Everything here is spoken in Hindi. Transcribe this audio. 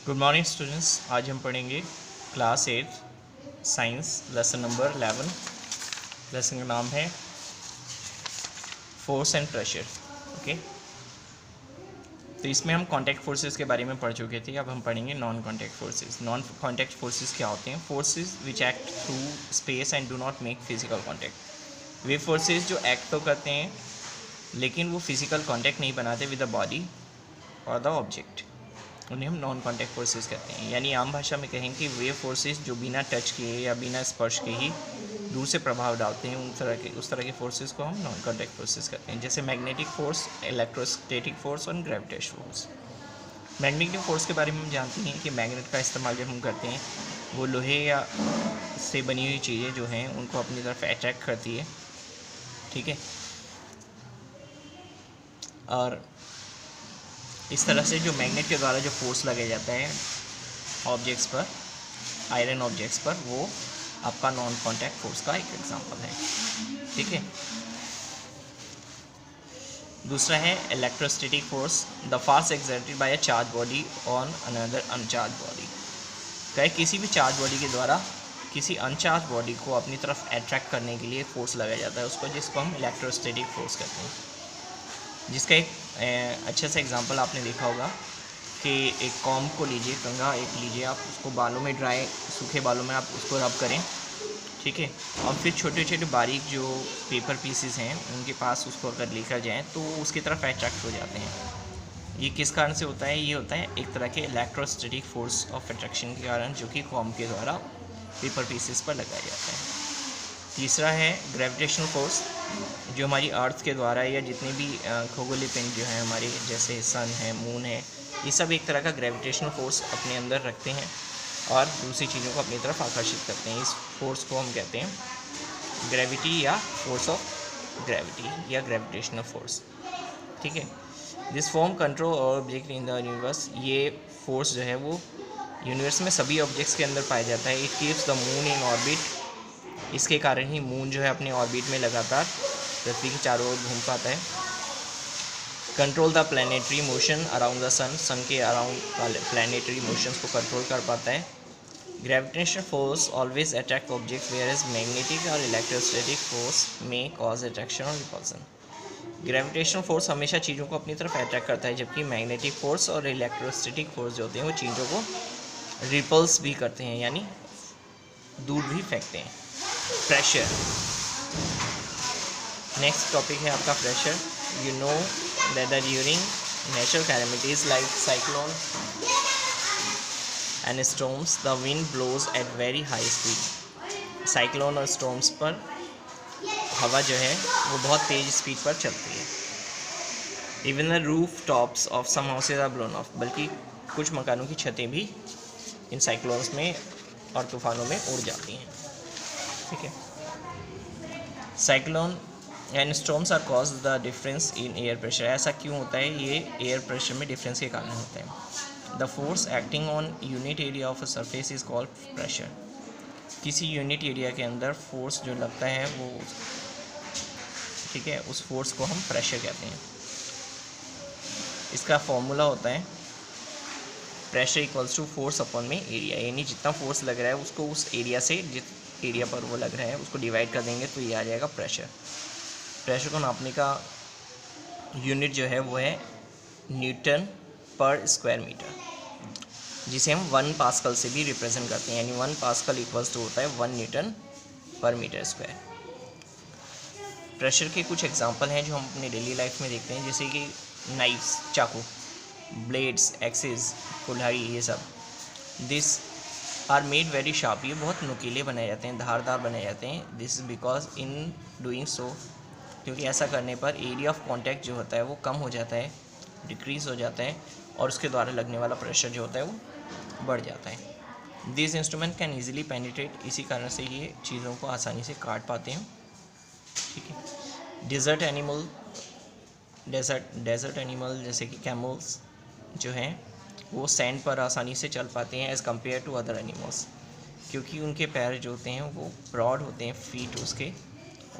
Good morning students. आज हम पढ़ेंगे class 8 science lesson number 11। Lesson का नाम है फोर्स एंड प्रेशर। ओके, तो इसमें हम कॉन्टैक्ट फोर्सेस के बारे में पढ़ चुके थे। अब हम पढ़ेंगे non contact forces. Non contact forces क्या होते हैं? Forces which act through space and do not make physical contact. Way forces जो एक्ट तो करते हैं लेकिन वो फिजिकल कॉन्टैक्ट नहीं बनाते विद द बॉडी और द ऑब्जेक्ट, उन्हें हम नॉन कॉन्टैक्ट फोर्सेस कहते हैं। यानी आम भाषा में कहें कि वे फोर्सेस जो बिना टच किए या बिना स्पर्श के ही दूर से प्रभाव डालते हैं, उस तरह के फोर्सेस को हम नॉन कॉन्टैक्ट फोर्सेस कहते हैं। जैसे मैग्नेटिक फोर्स, इलेक्ट्रोस्टैटिक फोर्स और ग्रेविटेशनल फोर्स। मैग्नेटिक फोर्स के बारे में हम जानते हैं कि मैग्नेट का इस्तेमाल जब हम करते हैं वो लोहे या से बनी हुई चीज़ें जो हैं उनको अपनी तरफ अट्रैक्ट करती है। ठीक है, और इस तरह से जो मैग्नेट के द्वारा जो फोर्स लगाया जाता है ऑब्जेक्ट्स पर, आयरन ऑब्जेक्ट्स पर, वो आपका नॉन कॉन्टैक्ट फोर्स का एक एग्जांपल है। ठीक है, दूसरा है electrostatic force, the force exerted by a charge body on another uncharged body. कहे किसी भी चार्ज बॉडी के द्वारा किसी अनचार्ज बॉडी को अपनी तरफ अट्रैक्ट करने के लिए फोर्स लगाया जाता है उसको, जिसको हम इलेक्ट्रोस्टैटिक फोर्स कहते हैं। जिसका एक अच्छा सा एग्जांपल आपने देखा होगा कि एक कॉम्ब को लीजिए, कंघा एक लीजिए, आप उसको बालों में ड्राई सूखे बालों में आप उसको रब करें। ठीक है, और फिर छोटे छोटे बारीक जो पेपर पीसेस हैं उनके पास उसको अगर लेकर जाएं तो उसकी तरफ अट्रैक्ट हो जाते हैं। ये किस कारण से होता है? ये होता है एक तरह के इलेक्ट्रोस्टैटिक फोर्स ऑफ अट्रैक्शन के कारण, जो कि कॉम्ब के द्वारा पेपर पीसेस पर लगाया जाता है। तीसरा है ग्रेविटेशनल फोर्स, जो हमारी अर्थ के द्वारा या जितने भी खगोलीय पिंड जो हैं हमारे, जैसे सन है, मून है, ये सब एक तरह का ग्रेविटेशनल फोर्स अपने अंदर रखते हैं और दूसरी चीज़ों को अपनी तरफ आकर्षित करते हैं। इस फोर्स को हम कहते हैं ग्रेविटी या फोर्स ऑफ ग्रेविटी या ग्रेविटेशनल फोर्स। ठीक है, दिस फॉर्म कंट्रोल और ऑब्जेक्ट इन द यूनिवर्स। ये फोर्स जो है वो यूनिवर्स में सभी ऑब्जेक्ट्स के अंदर पाया जाता है। It keeps the moon in orbit. इसके कारण ही मून जो है अपने ऑर्बिट में लगातार पृथ्वी के चारों ओर घूम पाता है। Control the planetary motion around the sun. Sun के अराउंड प्लानिटरी मोशंस को कंट्रोल कर पाता है। Gravitational force always attract object, whereas magnetic और electrostatic force may cause attraction और रिपल्सन। ग्रेविटेशनल फोर्स हमेशा चीज़ों को अपनी तरफ अट्रैक्ट करता है, जबकि मैग्नेटिक फोर्स और इलेक्ट्रोस्टैटिक फोर्स जो होते हैं वो चीज़ों को रिपल्स भी करते हैं, यानी दूर भी फेंकते हैं। प्रेशर, नेक्स्ट टॉपिक है आपका pressure. You know that during natural calamities like cyclone and storms the wind blows at very high speed. Cyclone और स्टॉर्म्स पर हवा जो है वो बहुत तेज़ स्पीड पर चलती है। Even the roof tops of some houses are blown off. बल्कि कुछ मकानों की छतें भी इन साइक्लोन्स में और तूफानों में उड़ जाती हैं। ठीक है, cyclone and storms are cause the difference in air pressure. ऐसा क्यों होता है? ये एयर प्रेशर में डिफरेंस के कारण होता है। The force acting on unit area of a surface is called pressure. किसी यूनिट एरिया के अंदर फोर्स जो लगता है वो, ठीक है, उस फोर्स को हम प्रेशर कहते हैं। इसका फॉर्मूला होता है pressure equals to force upon में एरिया। यानी जितना फोर्स लग रहा है उसको उस एरिया से, जिस एरिया पर वो लग रहा है उसको डिवाइड कर देंगे तो ये आ जाएगा प्रेशर। प्रेशर को नापने का यूनिट जो है वो है न्यूटन पर स्क्वायर मीटर, जिसे हम 1 पास्कल से भी रिप्रेजेंट करते हैं। यानी 1 पास्कल इक्वल्स टू होता है 1 न्यूटन पर मीटर स्क्वायर। प्रेशर के कुछ एग्जांपल हैं जो हम अपनी डेली लाइफ में देखते हैं, जैसे कि नाइफ्स, चाकू, ब्लेड्स, एक्सेस, कुल्हाड़ी, ये सब। This are made very sharp. ये बहुत नुकीले बनाए जाते हैं, धारदार बनाए जाते हैं। This is because in doing so, क्योंकि ऐसा करने पर एरिया ऑफ कॉन्टैक्ट जो होता है वो कम हो जाता है, डिक्रीज़ हो जाता है, और उसके द्वारा लगने वाला प्रेशर जो होता है वो बढ़ जाता है। This instrument can easily penetrate. इसी कारण से ये चीज़ों को आसानी से काट पाते हैं। ठीक है, डेजर्ट एनिमल जैसे कि कैमल्स जो हैं वो सैंड पर आसानी से चल पाते हैं as compare to other animals, क्योंकि उनके पैर जो होते हैं वो ब्रॉड होते हैं, फीट उसके